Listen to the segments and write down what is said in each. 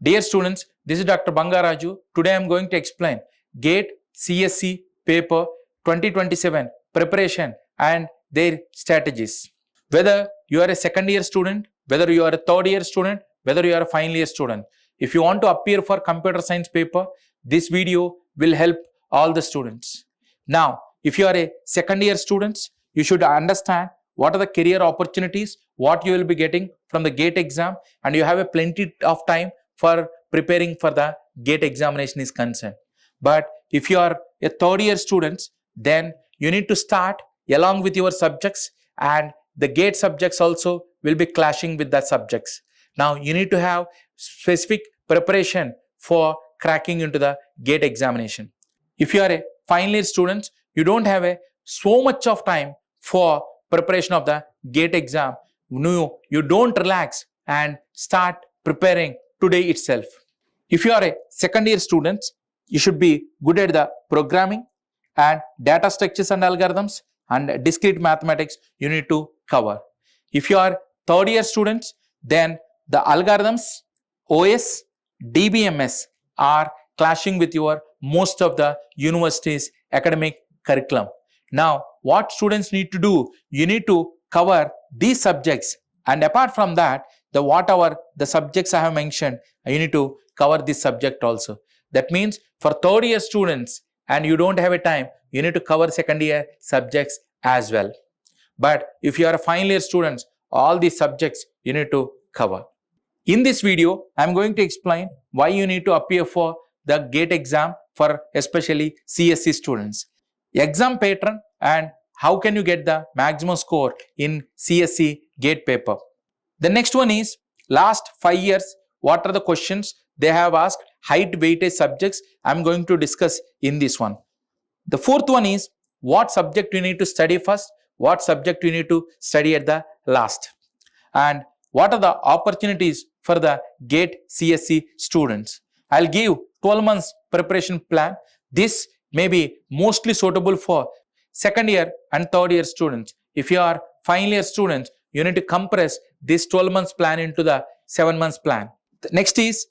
Dear students, this is Dr. Bangaraju. Today I am going to explain GATE CSE paper 2027 preparation and their strategies. Whether you are a second year student, whether you are a third year student, whether you are a final year student, if you want to appear for computer science paper, this video will help all the students. Now, if you are a second year students, you should understand what are the career opportunities, what you will be getting from the GATE exam, and you have a plenty of time for preparing for the GATE examination is concerned. But if you are a third year students, then you need to start along with your subjects, and the GATE subjects also will be clashing with the subjects. Now you need to have specific preparation for cracking into the GATE examination. If you are a final year students, you don't have so much of time for preparation of the GATE exam. No, you don't relax and start preparing today itself. If you are a second year students, you should be good at the programming and data structures and algorithms and discrete mathematics you need to cover. If you are third year students, then the algorithms, OS, DBMS are clashing with your most of the university's academic curriculum. Now, what students need to do, you need to cover these subjects, and apart from that, whatever the subjects I have mentioned, you need to cover this subject also. That means for third year students and you don't have a time, you need to cover second year subjects as well. But if you are a final year students, all these subjects you need to cover. In this video, I am going to explain why you need to appear for the GATE exam for especially CSE students, exam pattern, and how can you get the maximum score in CSE GATE paper. The next one is last 5 years, what are the questions they have asked, height weightage subjects I am going to discuss in this one. The fourth one is what subject you need to study first, what subject you need to study at the last, and what are the opportunities for the GATE CSE students. I'll give 12 months preparation plan. This may be mostly suitable for second year and third year students. If you are final year students, you need to compress this 12 months plan into the 7 months plan. The next is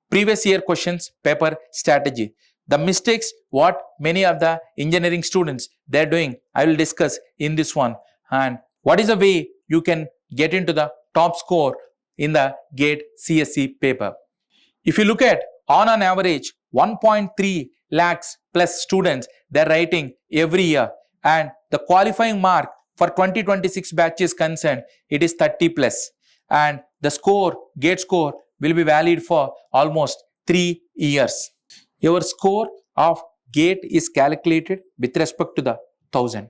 previous year questions paper strategy. The mistakes what many of the engineering students they are doing, I will discuss in this one, and what is the way you can get into the top score in the GATE CSE paper. If you look at on an average 1.3 lakhs plus students they are writing every year, and the qualifying mark for 2026 batch is concerned, it is 30 plus, and the score GATE score will be valid for almost 3 years. Your score of GATE is calculated with respect to the 1000.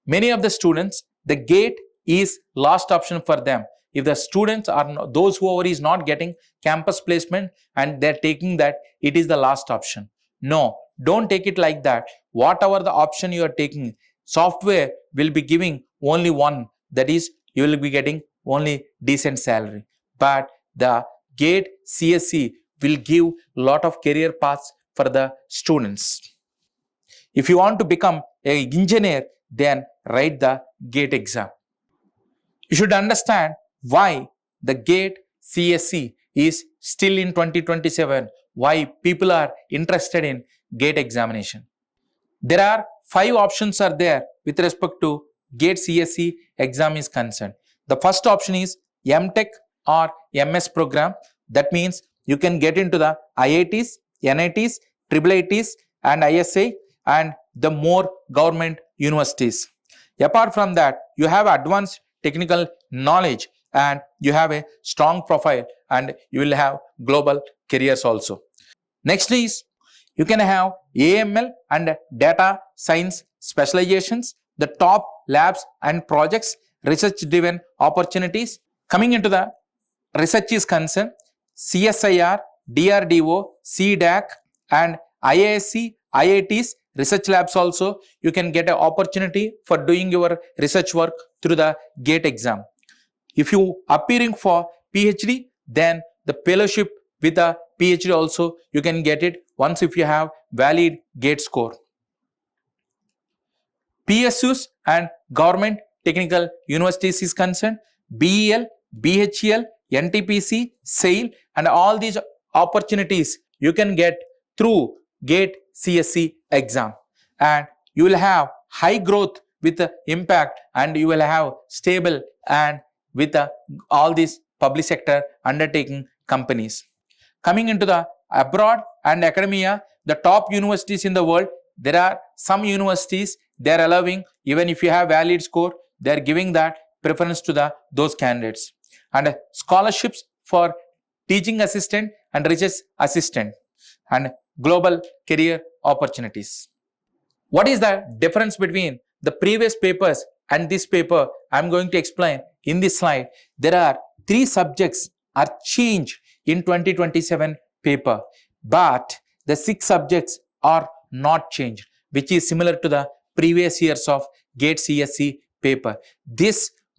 Many of the students, the GATE is last option for them. If the students are those who is not getting campus placement and they are taking that, it is the last option. No, don't take it like that. Whatever the option you are taking, software will be giving only one, that is you will be getting only decent salary. But the GATE CSE will give lot of career paths for the students. If you want to become an engineer, then write the GATE exam. You should understand why the GATE CSE is still in 2027, why people are interested in GATE examination. There are 5 options are there with respect to GATE CSE exam is concerned. The first option is M.Tech or MS program. That means you can get into the IITs, NITs, IITs and ISA and the more government universities. Apart from that, you have advanced technical knowledge and you have a strong profile and you will have global careers also. Next is you can have AML and data science specializations, the top labs and projects, research driven opportunities. Coming into the research is concerned, CSIR, DRDO, CDAC and IISc, IITs, research labs also, you can get an opportunity for doing your research work through the GATE exam. If you appearing for PhD, then the fellowship with a PhD also you can get it once if you have valid GATE score. PSUs and government technical universities is concerned, BEL, BHEL, NTPC, SAIL and all these opportunities you can get through GATE CSE exam, and you will have high growth with the impact, and you will have stable and with all these public sector undertaking companies. Coming into the abroad and academia, the top universities in the world, there are some universities they are allowing, even if you have valid score, they are giving that preference to those candidates. And scholarships for teaching assistant and research assistant, and global career opportunities. What is the difference between the previous papers and this paper? I am going to explain in this slide. There are 3 subjects are changed in 2027 paper, but the 6 subjects are not changed, which is similar to the previous years of GATE CSE paper.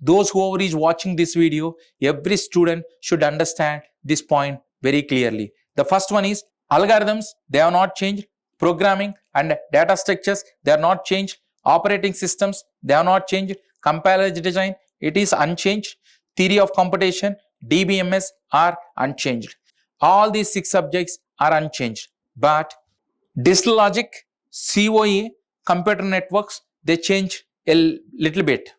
Those who is watching this video, every student should understand this point very clearly. The first one is algorithms, they are not changed. Programming and data structures, they are not changed. Operating systems, they are not changed. Compiler design, it is unchanged. Theory of computation, DBMS are unchanged. All these 6 subjects are unchanged, but digital logic, COE, computer networks, they change a little bit.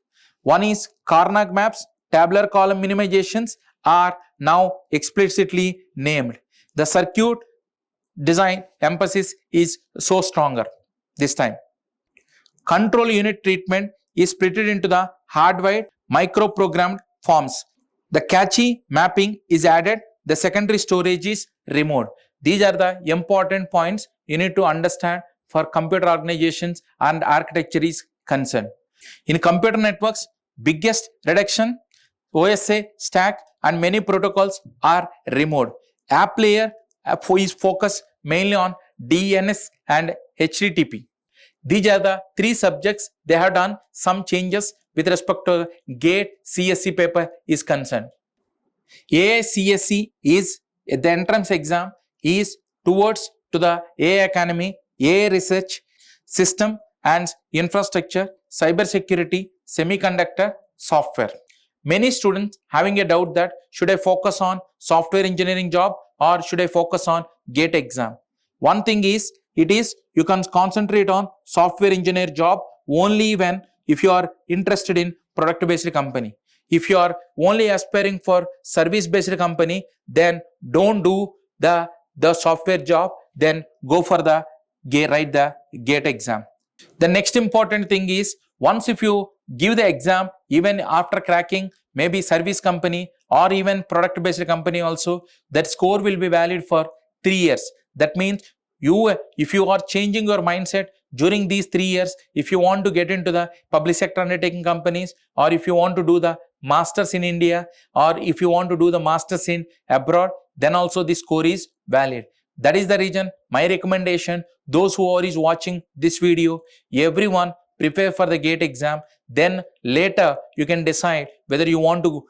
One is Karnaugh maps, tabular column minimizations are now explicitly named. The circuit design emphasis is so stronger this time. Control unit treatment is split into the hardwired microprogrammed forms. The cache mapping is added, the secondary storage is removed. These are the important points you need to understand for computer organizations and architecture is concerned. In computer networks, biggest reduction, OSA stack and many protocols are removed. App layer is focused mainly on DNS and HTTP. These are the 3 subjects they have done some changes with respect to GATE CSE paper is concerned. CSE is the entrance exam is towards to the AI Academy, AI research, system and infrastructure, cyber security, semiconductor, software. Many students having a doubt that should I focus on software engineering job or should I focus on GATE exam? One thing is, you can concentrate on software engineer job only when if you are interested in product based company. If you are only aspiring for service based company, then don't do the software job, then go for write the GATE exam. The next important thing is, once if you give the exam, even after cracking maybe service company or even product based company also, that score will be valid for 3 years. That means if you are changing your mindset during these 3 years, if you want to get into the public sector undertaking companies, or if you want to do the masters in India, or if you want to do the masters in abroad, then also the score is valid. That is the reason my recommendation, those who are watching this video, everyone prepare for the GATE exam, then later you can decide whether you want to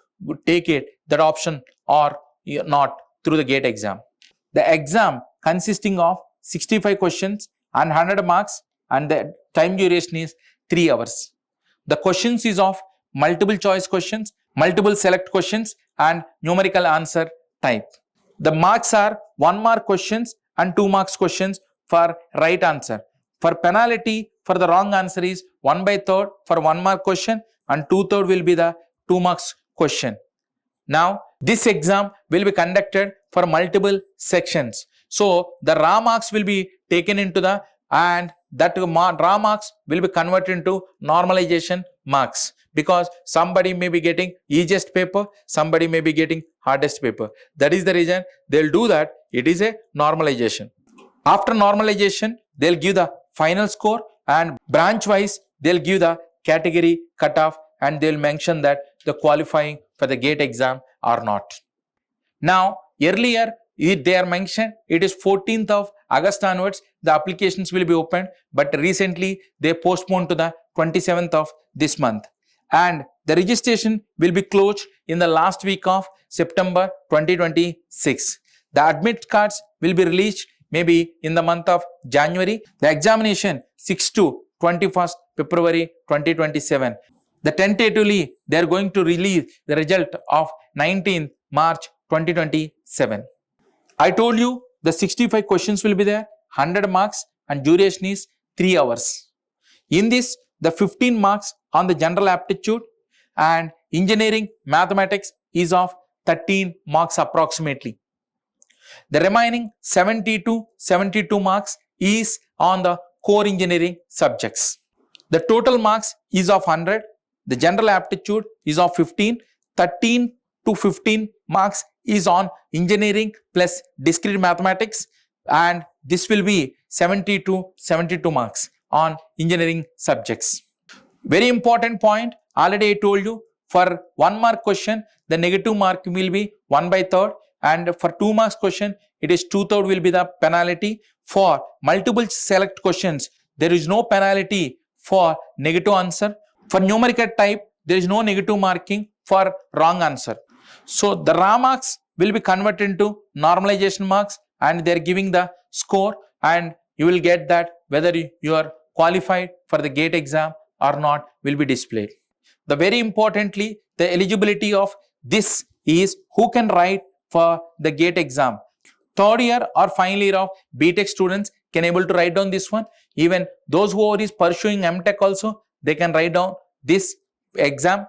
take that option or not through the GATE exam. The exam consisting of 65 questions and 100 marks, and the time duration is 3 hours. The questions is of multiple choice questions, multiple select questions and numerical answer type. The marks are 1 mark questions and 2 marks questions for right answer. For penalty for the wrong answer is 1/3 for 1 mark question and 2/3 will be the 2 marks question. Now this exam will be conducted for multiple sections. So the raw marks will be taken into and that raw marks will be converted into normalization marks, because somebody may be getting easiest paper, somebody may be getting hardest paper. That is the reason they'll do that. It is a normalization. After normalization, they'll give the final score, and branch wise they'll give the category cutoff, and they'll mention that the qualifying for the GATE exam or not. Now earlier they are mentioned it is 14th of August onwards the applications will be opened, but recently they postponed to the 27th of this month, and the registration will be closed in the last week of September 2026. The admit cards will be released maybe in the month of January. The examination 6 to 21st February 2027. The tentatively they are going to release the result of 19th March 2027. I told you the 65 questions will be there, 100 marks and duration is 3 hours. In this, the 15 marks on the general aptitude and engineering mathematics is of 13 marks approximately. The remaining 72 marks is on the core engineering subjects. The total marks is of 100. The general aptitude is of 15. 13 to 15 marks is on engineering plus discrete mathematics, and this will be 72 marks on engineering subjects. Very important point, already I told you, for 1 mark question, the negative mark will be 1/3, and for 2 marks question, it is 2/3 will be the penalty. For multiple select questions, there is no penalty for negative answer. For numerical type, there is no negative marking for wrong answer. So the raw marks will be converted into normalization marks and they are giving the score, and you will get that whether you are qualified for the GATE exam or not will be displayed. The very importantly, the eligibility of this is who can write for the GATE exam. Third year or final year of B.Tech students can able to write down this one. Even those who are pursuing M.Tech also, they can write down this exam.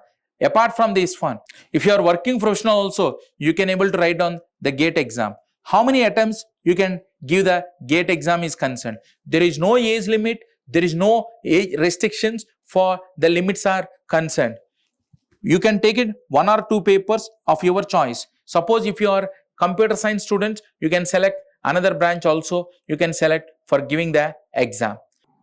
Apart from this one, if you are working professional also, you can able to write down the GATE exam. How many attempts you can give the GATE exam is concerned. There is no age limit, there is no age restrictions for the limits are concerned. You can take it 1 or 2 papers of your choice. Suppose if you are computer science students, you can select another branch also, you can select for giving the exam.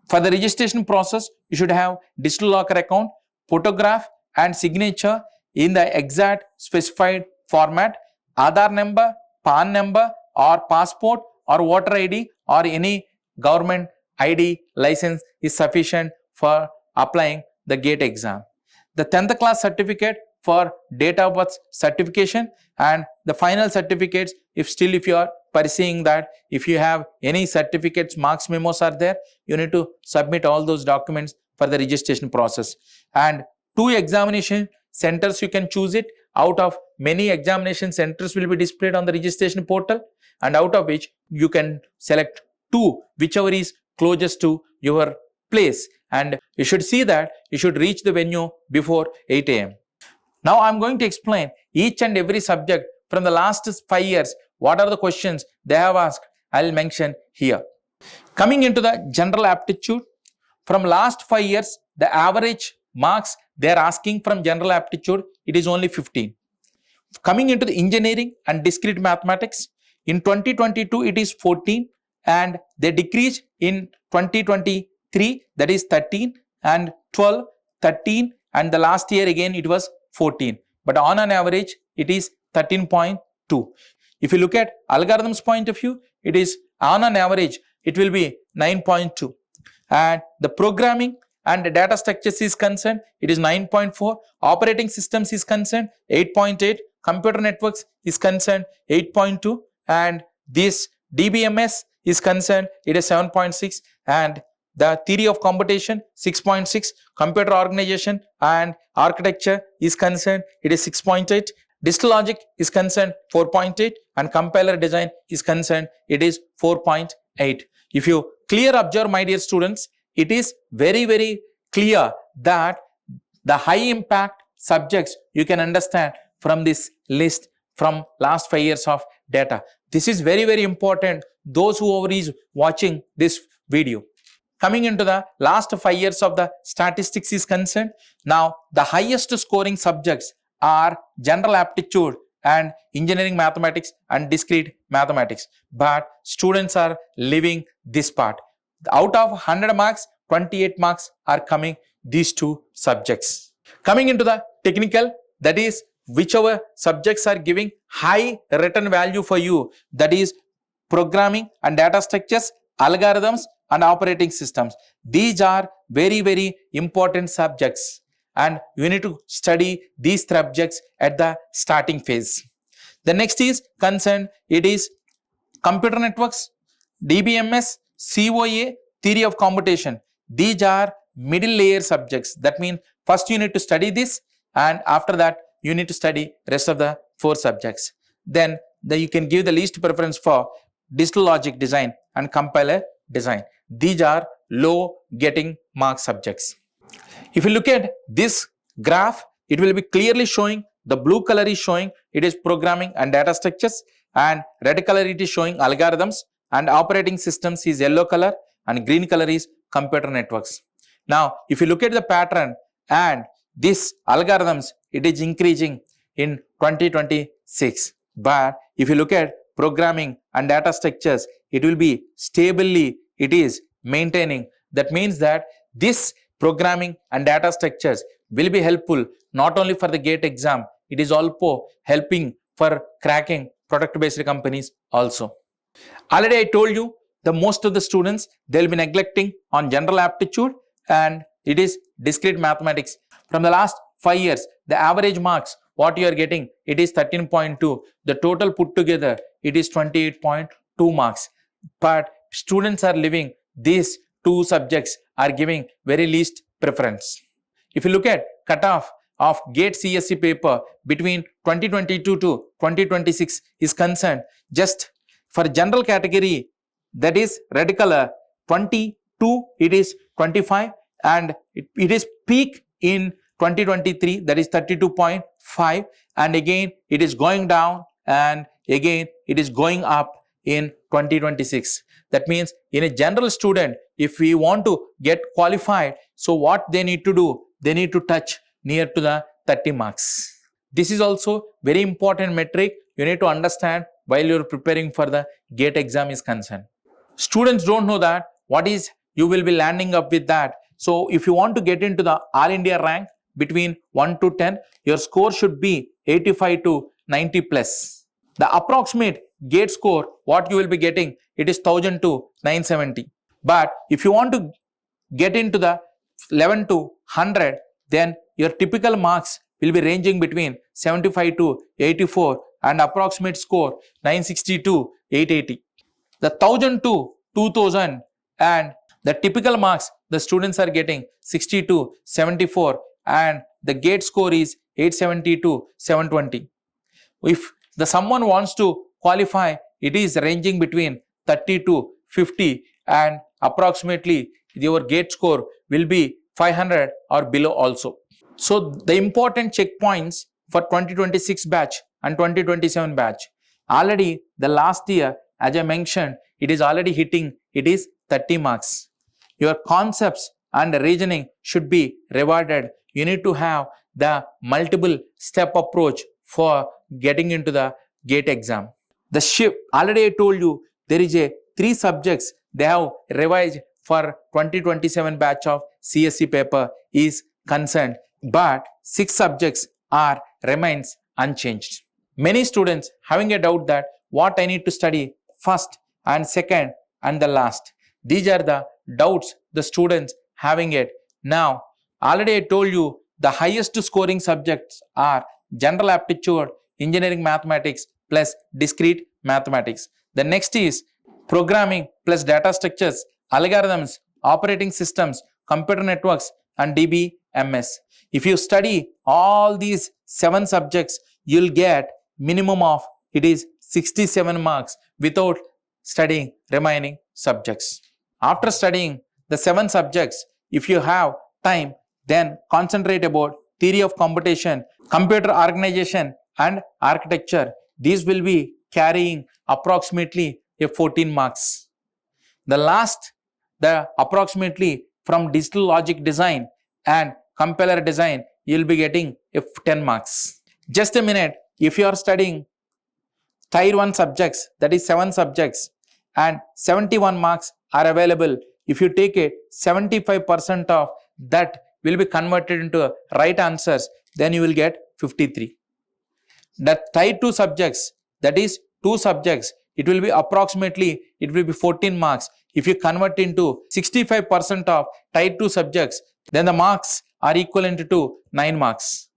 For the registration process, you should have digital locker account, photograph and signature in the exact specified format, Aadhaar number, PAN number or passport or voter ID or any government ID license is sufficient for applying the GATE exam. The 10th class certificate for date of birth certification and the final certificates, if you are pursuing that, if you have any certificates, marks, memos are there, you need to submit all those documents for the registration process. And 2 examination centers you can choose it. Out of many examination centers will be displayed on the registration portal, and out of which you can select 2 whichever is closest to your place, and you should see that you should reach the venue before 8 AM. Now I am going to explain each and every subject from the last 5 years. What are the questions they have asked? I will mention here. Coming into the general aptitude, from last 5 years, the average marks they are asking from general aptitude, it is only 15. Coming into the engineering and discrete mathematics, in 2022 it is 14 and they decreased in 2023, that is 13 and 12, 13, and the last year again it was 14. But on an average it is 13.2. If you look at algorithms point of view, it is on an average it will be 9.2. And the programming and the data structures is concerned, it is 9.4. Operating systems is concerned, 8.8. Computer networks is concerned, 8.2. And this DBMS is concerned, it is 7.6. And the theory of computation, 6.6. Computer organization and architecture is concerned, it is 6.8. Digital logic is concerned, 4.8. And compiler design is concerned, it is 4.8. If you clear observe, my dear students, it is very clear that the high impact subjects you can understand from this list from last 5 years of data. This is very important, those who are watching this video. Coming into the last 5 years of the statistics is concerned, now the highest scoring subjects are general aptitude and engineering mathematics and discrete mathematics, but students are leaving this part. Out of 100 marks, 28 marks are coming these 2 subjects. Coming into the technical, that is whichever subjects are giving high written value for you, that is programming and data structures, algorithms and operating systems. These are very important subjects and you need to study these subjects at the starting phase. The next is concerned, it is computer networks, DBMS, COA, theory of computation. These are middle layer subjects. That means first you need to study this and after that you need to study rest of the 4 subjects. Then then you can give the least preference for digital logic design and compiler design. These are low getting mark subjects. If you look at this graph, it will be clearly showing the blue color is showing it is programming and data structures, and red color it is showing algorithms, and operating systems is yellow color, and green color is computer networks. Now, if you look at the pattern and this algorithms, it is increasing in 2026. But if you look at programming and data structures, it will be stably, it is maintaining. That means that this programming and data structures will be helpful not only for the GATE exam, it is also helping for cracking product-based companies also. Already I told you the most of the students, they will be neglecting on general aptitude and it is discrete mathematics. From the last 5 years, the average marks what you are getting, it is 13.2. The total put together, it is 28.2 marks. But students are leaving these two subjects, are giving very least preference. If you look at cutoff of GATE CSE paper between 2022 to 2026 is concerned, just for general category, that is red color, 22, it is 25, and it is peak in 2023, that is 32.5, and again it is going down and again it is going up in 2026. That means in a general student, if we want to get qualified, so what they need to do, they need to touch near to the 30 marks. This is also very important metric you need to understand while you are preparing for the GATE exam is concerned. Students don't know that what is you will be landing up with that. So if you want to get into the All India rank between 1 to 10, your score should be 85 to 90 plus. The approximate GATE score, what you will be getting, it is 1000 to 970. But if you want to get into the 11 to 100, then your typical marks will be ranging between 75 to 84 and approximate score 960 to 880. The 1000 to 2000 and the typical marks the students are getting 60 to 74 and the GATE score is 870 to 720. If the someone wants to qualify, it is ranging between 30 to 50 and approximately your GATE score will be 500 or below also. So the important checkpoints for 2026 batch and 2027 batch. Already the last year, as I mentioned, it is already hitting, it is 30 marks. Your concepts and reasoning should be rewarded. You need to have the multiple step approach for getting into the GATE exam. The shift, already I told you, there is a 3 subjects they have revised for 2027 batch of CSE paper is concerned, but 6 subjects are remains unchanged. Many students having a doubt that what I need to study first and second and the last. These are the doubts the students having it. Now, already I told you the highest scoring subjects are general aptitude, engineering mathematics plus discrete mathematics. The next is programming plus data structures, algorithms, operating systems, computer networks and DBMS. If you study all these 7 subjects, you'll get minimum of it is 67 marks without studying remaining subjects. After studying the 7 subjects, if you have time, then concentrate about theory of computation, computer organization and architecture. These will be carrying approximately a 14 marks. The last, the approximately from digital logic design and compiler design, you will be getting a 10 marks. Just a minute, if you are studying Tier 1 subjects, that is 7 subjects and 71 marks are available. If you take it, 75% of that will be converted into right answers, then you will get 53. The Tier 2 subjects, that is 2 subjects, it will be approximately, it will be 14 marks. If you convert into 65% of Tier 2 subjects, then the marks are equivalent to 9 marks.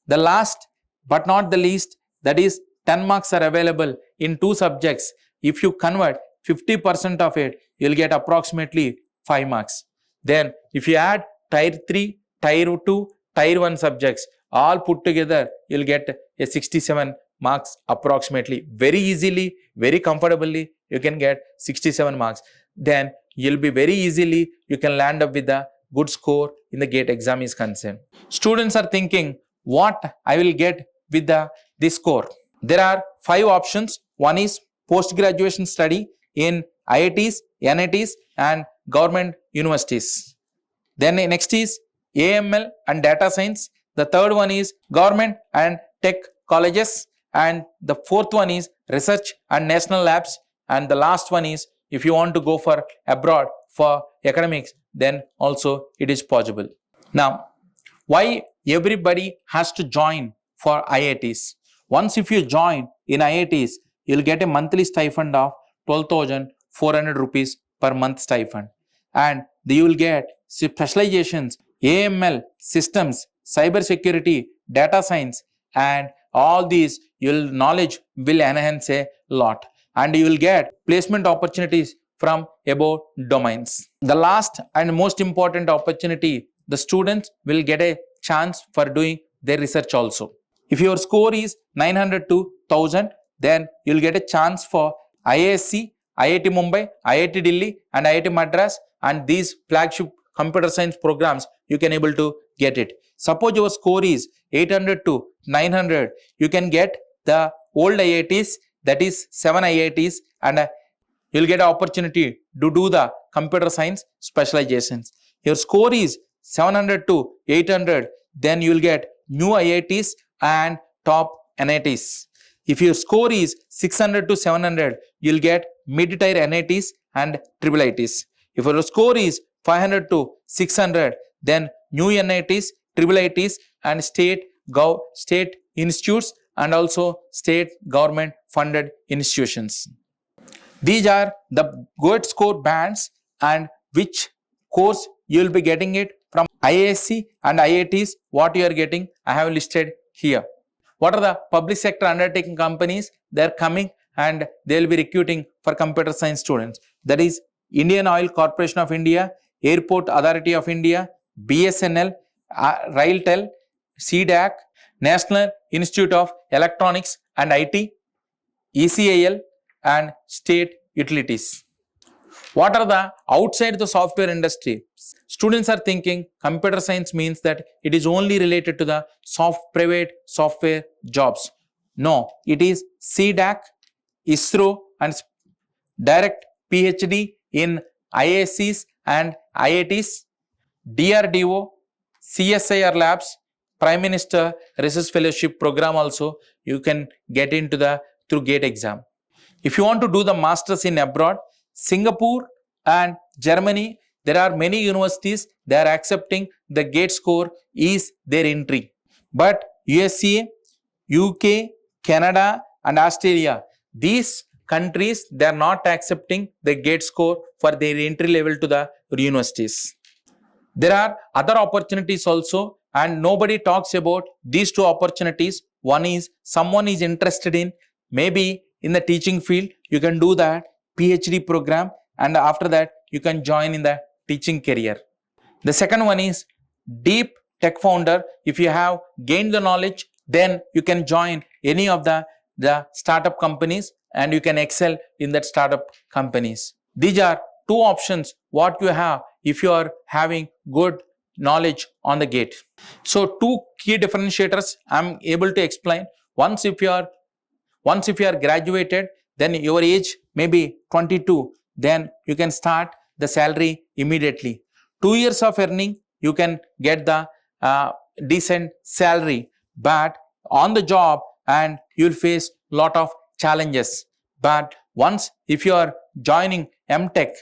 The last but not the least, that is 10 marks are available in 2 subjects. If you convert 50% of it, you will get approximately 5 marks. Then if you add Tier 3, Tier 2, Tier 1 subjects, all put together, you will get a 67 marks approximately. Very easily, very comfortably, you can get 67 marks. Then you'll be very easily, you can land up with a good score in the GATE exam is concerned. Students are thinking, what I will get with this score? There are 5 options. One is post-graduation study in IITs, NITs and government universities. Then next is AML and data science. The third one is government and tech colleges. And the fourth one is research and national labs. And the last one is if you want to go for abroad for academics, then also it is possible. Now, why everybody has to join for IITs? Once if you join in IITs, you'll get a monthly stipend of 12,400 rupees per month stipend. And you will get specializations, AML, systems, cyber security, data science, and all these your knowledge will enhance a lot. And you will get placement opportunities from above domains. The last and most important opportunity, the students will get a chance for doing their research also. If your score is 900 to 1000, then you'll get a chance for IISc, IIT Mumbai, IIT Delhi and IIT Madras, and these flagship computer science programs you can able to get it. Suppose your score is 800 to 900, you can get the old IITs, that is 7 IITs, and you'll get an opportunity to do the computer science specializations. Your score is 700 to 800, then you'll get new IITs and top NITs. If your score is 600 to 700, you'll get mid-tier NITs and triple ITs. If your score is 500 to 600, then new NITs, triple ITs and state institutes and also state government funded institutions. These are the GATE score bands and which course you will be getting it from IISc and IITs. What you are getting, I have listed here. What are the public sector undertaking companies? They are coming and they will be recruiting for computer science students. That is Indian Oil Corporation of India, Airport Authority of India, BSNL, Railtel, CDAC, National Institute of Electronics and IT, ECIL and state utilities. What are the outside the software industry? Students are thinking computer science means that it is only related to the private software jobs. No, it is CDAC, ISRO and direct PhD in IIScs and IITs, DRDO, CSIR labs, Prime Minister Research Fellowship program also you can get into the through GATE exam. If you want to do the masters in abroad, Singapore and Germany, there are many universities, they are accepting the GATE score is their entry. But USA, UK, Canada and Australia, these countries, they are not accepting the GATE score for their entry level to the universities. There are other opportunities also and nobody talks about these two opportunities. One is someone is interested in maybe in the teaching field, you can do that PhD program and after that you can join in the teaching career. The second one is deep tech founder. If you have gained the knowledge, then you can join any of the startup companies and you can excel in that startup companies. These are two options what you have if you are having good knowledge on the GATE. So two key differentiators I am able to explain. Once if you are graduated, then your age may be 22, then you can start the salary immediately. 2 years of earning, you can get the decent salary, but on the job and you will face lot of challenges. But once if you are joining M.Tech,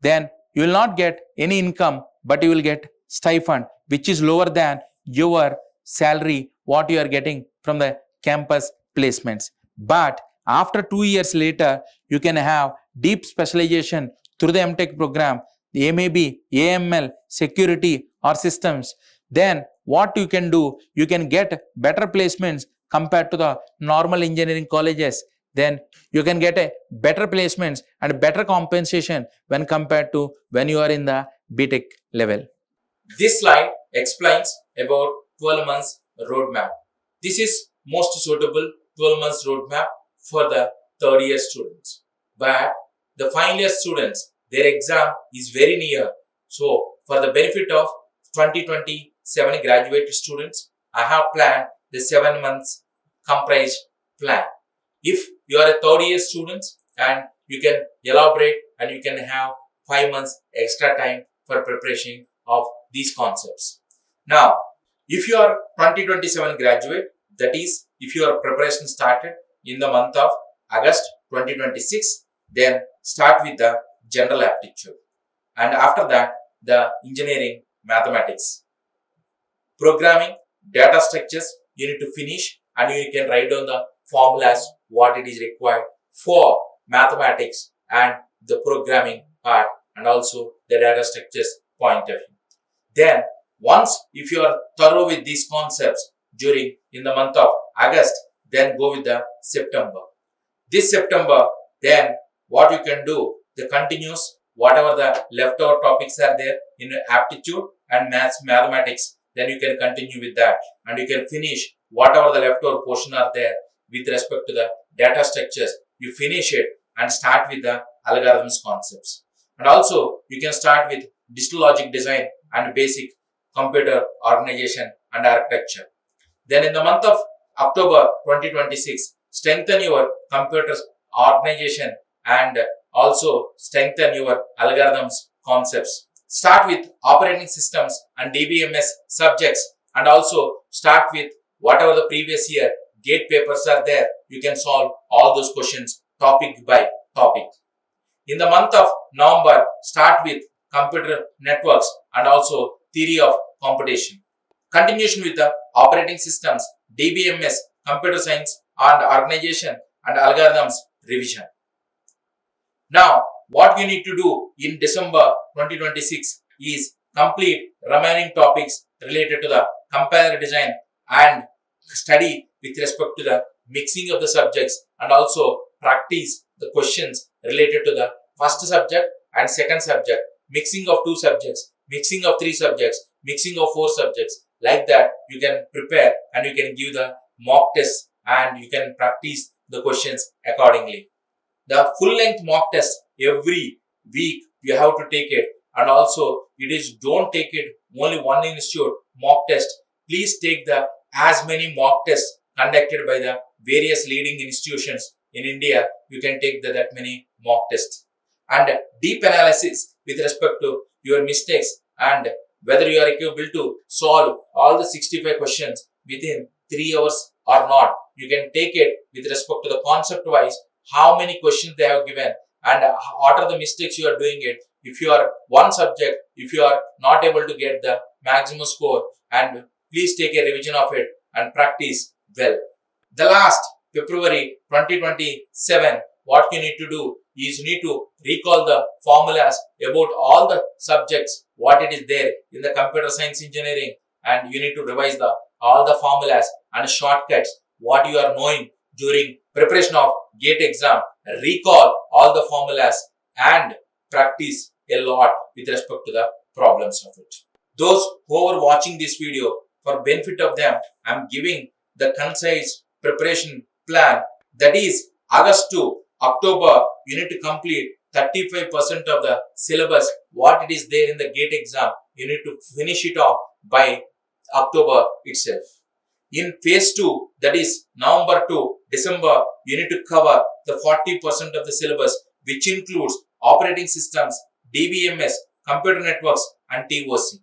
then you will not get any income, but you will get stipend, which is lower than your salary, what you are getting from the campus placements. But after 2 years later, you can have deep specialization through the M.Tech program, the MAB, AML, security or systems. Then what you can do, you can get better placements compared to the normal engineering colleges. Then you can get a better placements and better compensation when compared to when you are in the B.Tech level. This slide explains about 12 months roadmap. This is most suitable 12 months roadmap for the third year students. But the final year students, their exam is very near. So for the benefit of 2027 graduate students, I have planned the 7 months comprised plan. If you are a third year student, and you can elaborate and you can have 5 months extra time for preparation of these concepts. Now, if you are 2027 graduate, that is, if your preparation started in the month of August 2026, then start with the general aptitude. And after that, the engineering mathematics. Programming, data structures, you need to finish and you can write down the formulas, what it is required for mathematics and the programming part and also the data structures point of view. Then once if you are thorough with these concepts in the month of August, then go with the September. This September, then what you can do, the continuous whatever the leftover topics are there in aptitude and mathematics, then you can continue with that and you can finish whatever the leftover portion are there with respect to the data structures. You finish it and start with the algorithms concepts. And also you can start with digital logic design and basic computer organization and architecture. Then in the month of October 2026, strengthen your computer organization and also strengthen your algorithms concepts. Start with operating systems and DBMS subjects and also start with whatever the previous year GATE papers are there. You can solve all those questions topic by topic. In the month of November, start with computer networks and also theory of computation. Continuation with the operating systems, DBMS, computer science and organization and algorithms revision. Now, what you need to do in December 2026 is complete remaining topics related to the compiler design and study with respect to the mixing of the subjects and also practice the questions related to the first subject and second subject, mixing of 2 subjects, mixing of 3 subjects, mixing of 4 subjects. Like that, you can prepare and you can give the mock tests and you can practice the questions accordingly. The full length mock test every week you have to take it, and also it is don't take it only one institute mock test. Please take the as many mock tests conducted by the various leading institutions in India. You can take that many mock tests and deep analysis with respect to your mistakes and whether you are able to solve all the 65 questions within 3 hours or not. You can take it with respect to the concept wise, how many questions they have given and what are the mistakes you are doing it. If you are one subject, if you are not able to get the maximum score, and please take a revision of it and practice well. The last February 2027, what you need to do is you need to recall the formulas about all the subjects, what it is there in the computer science engineering, and you need to revise all the formulas and shortcuts, what you are knowing during preparation of GATE exam. Recall all the formulas and practice a lot with respect to the problems of it. Those who are watching this video, for benefit of them, I am giving the concise preparation plan, that is August to October. You need to complete 35% of the syllabus, what it is there in the GATE exam. You need to finish it off by October itself. In phase 2, that is November to December, you need to cover the 40% of the syllabus, which includes operating systems, DBMS, computer networks and TOC.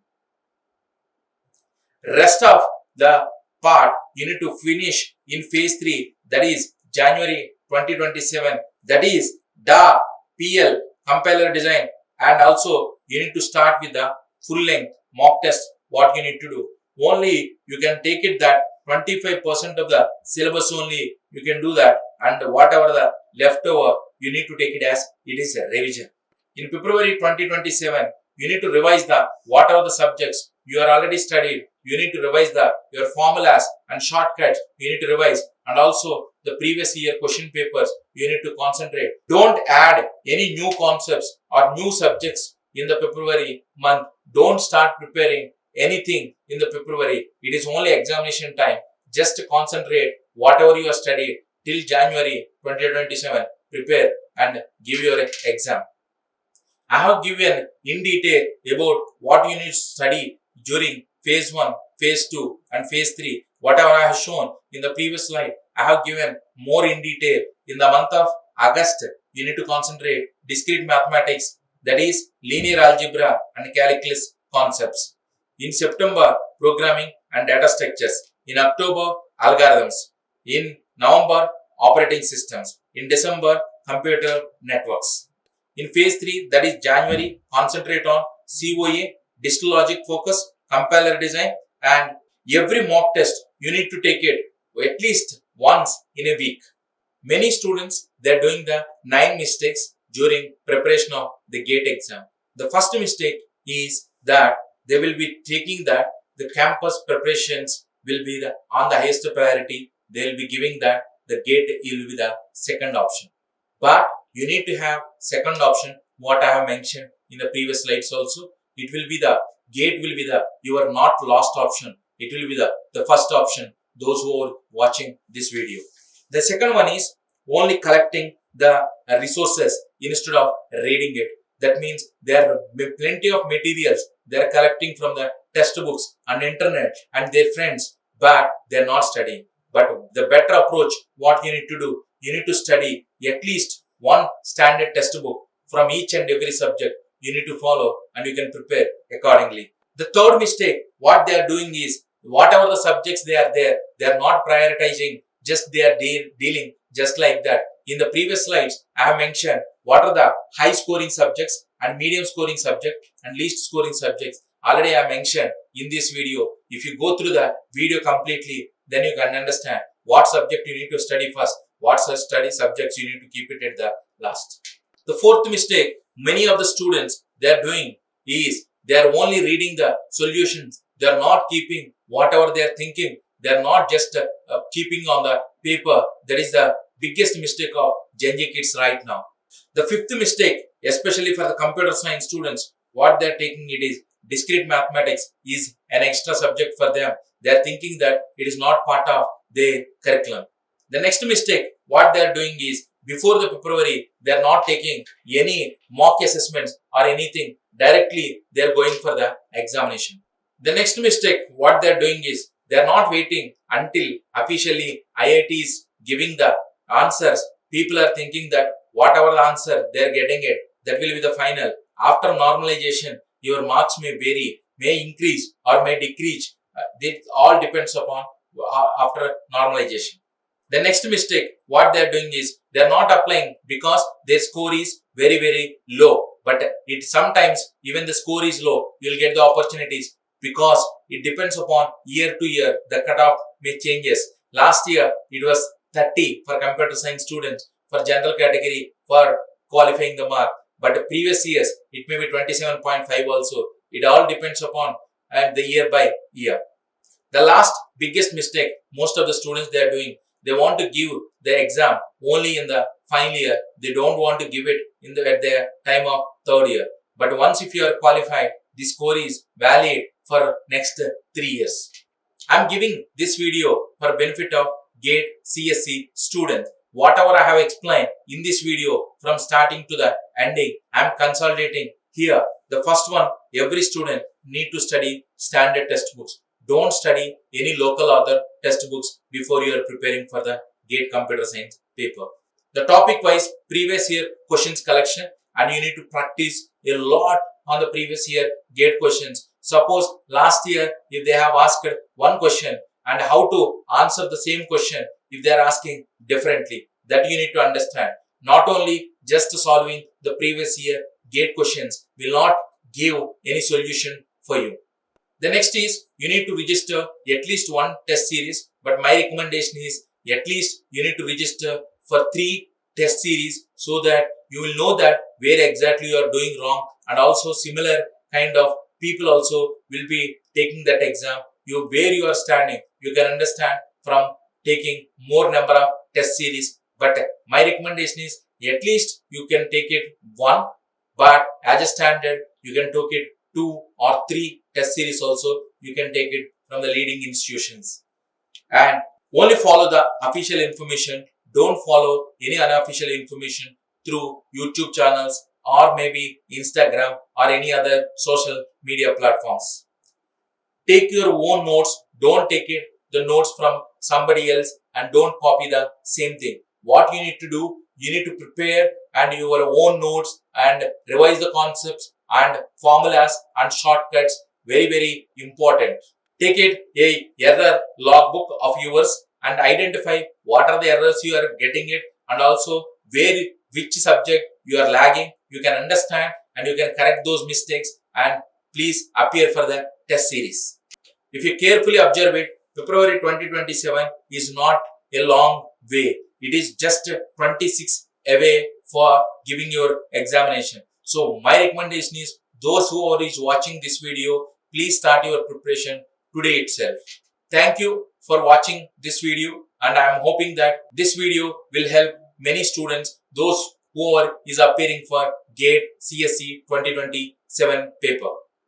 Rest of the part you need to finish in phase 3, that is January 2027, that is DA, PL, compiler design, and also you need to start with the full length mock test, what you need to do. Only you can take it that 25% of the syllabus only you can do that, and whatever the leftover you need to take it as it is a revision. In February 2027, you need to revise the whatever the subjects you are already studied. You need to revise your formulas and shortcuts. You need to revise, and also the previous year question papers. You need to concentrate. Don't add any new concepts or new subjects in the February month. Don't start preparing anything in the February. It is only examination time. Just concentrate whatever you have studied till January 2027 prepare and give your exam. I have given in detail about what you need to study during phase 1, phase 2 and phase 3. Whatever I have shown in the previous slide, I have given more in detail. In the month of August, you need to concentrate discrete mathematics, that is linear algebra and calculus concepts. In September, programming and data structures. In October, algorithms. In November, operating systems. In December, computer networks. In phase 3, that is January, concentrate on COA, digital logic focus, compiler design, and every mock test you need to take it at least once in a week. Many students, they are doing the 9 mistakes during preparation of the GATE exam. The first mistake is that they will be taking that the campus preparations will be on the highest priority. They will be giving that the GATE will be the second option. But you need to have second option, what I have mentioned in the previous slides also. It will be the GATE will be the your not lost option. It will be the first option, those who are watching this video. The second one is only collecting the resources instead of reading it. That means there are plenty of materials they are collecting from the textbooks and internet and their friends, but they are not studying. But the better approach, what you need to do, you need to study at least one standard textbook from each and every subject. You need to follow and you can prepare accordingly. The third mistake, what they are doing is, whatever the subjects they are there, they are not prioritizing, just they are dealing just like that. In the previous slides, I have mentioned what are the high scoring subjects and medium scoring subjects and least scoring subjects. Already I mentioned in this video. If you go through the video completely, then you can understand what subject you need to study first, what study subjects you need to keep it at the last. The fourth mistake many of the students they are doing is they are only reading the solutions. They are not keeping whatever they are thinking. They are not just keeping on the paper. That is the biggest mistake of Gen Z kids right now. The fifth mistake, especially for the computer science students, what they are taking it is discrete mathematics is an extra subject for them. They are thinking that it is not part of their curriculum. The next mistake, what they are doing is, before the February, they are not taking any mock assessments or anything. Directly, they are going for the examination. The next mistake, what they are doing is, they are not waiting until officially IITs giving the answers. People are thinking that whatever the answer they are getting it, that will be the final. After normalization, your marks may vary, may increase or may decrease. It all depends upon after normalization. The next mistake, what they are doing is, they are not applying because their score is very, very low. But it sometimes, even the score is low, you will get the opportunities because it depends upon year to year. The cutoff may changes. Last year, it was 30 for computer science students, for general category, for qualifying the mark. But the previous years, it may be 27.5 also. It all depends upon the year by year. The last biggest mistake most of the students they are doing, they want to give the exam only in the final year. They don't want to give it at the time of third year. But once if you are qualified, the score is valid for next 3 years. I am giving this video for benefit of GATE CSE students. Whatever I have explained in this video from starting to the ending, I am consolidating here. The first one, every student need to study standard textbooks. Don't study any local author textbooks before you are preparing for the GATE computer science paper. The topic wise previous year questions collection, and you need to practice a lot on the previous year GATE questions. Suppose last year if they have asked one question and how to answer the same question if they are asking differently, that you need to understand. Not only just solving the previous year GATE questions will not give any solution for you. The next is you need to register at least one test series, but my recommendation is at least you need to register for 3 test series so that you will know that where exactly you are doing wrong, and also similar kind of people also will be taking that exam. Where you are standing, you can understand from taking more number of test series. But my recommendation is at least you can take it 1, but as a standard you can take it 2 or 3 test series also. You can take it from the leading institutions and only follow the official information. don't follow any unofficial information through YouTube channels or maybe Instagram or any other social media platforms. Take your own notes. Don't take the notes from somebody else and don't copy the same thing. What you need to do, you need to prepare and your own notes and revise the concepts and formulas and shortcuts. Very, very important. Take a error logbook of yours and identify what are the errors you are getting it and also which subject you are lagging. You can understand and you can correct those mistakes and please appear for the test series. If you carefully observe it, February 2027 is not a long way. It is just 26 away for giving your examination. So my recommendation is those who are watching this video, please start your preparation today itself. Thank you for watching this video and I am hoping that this video will help many students, those who is appearing for GATE CSE 2027 paper.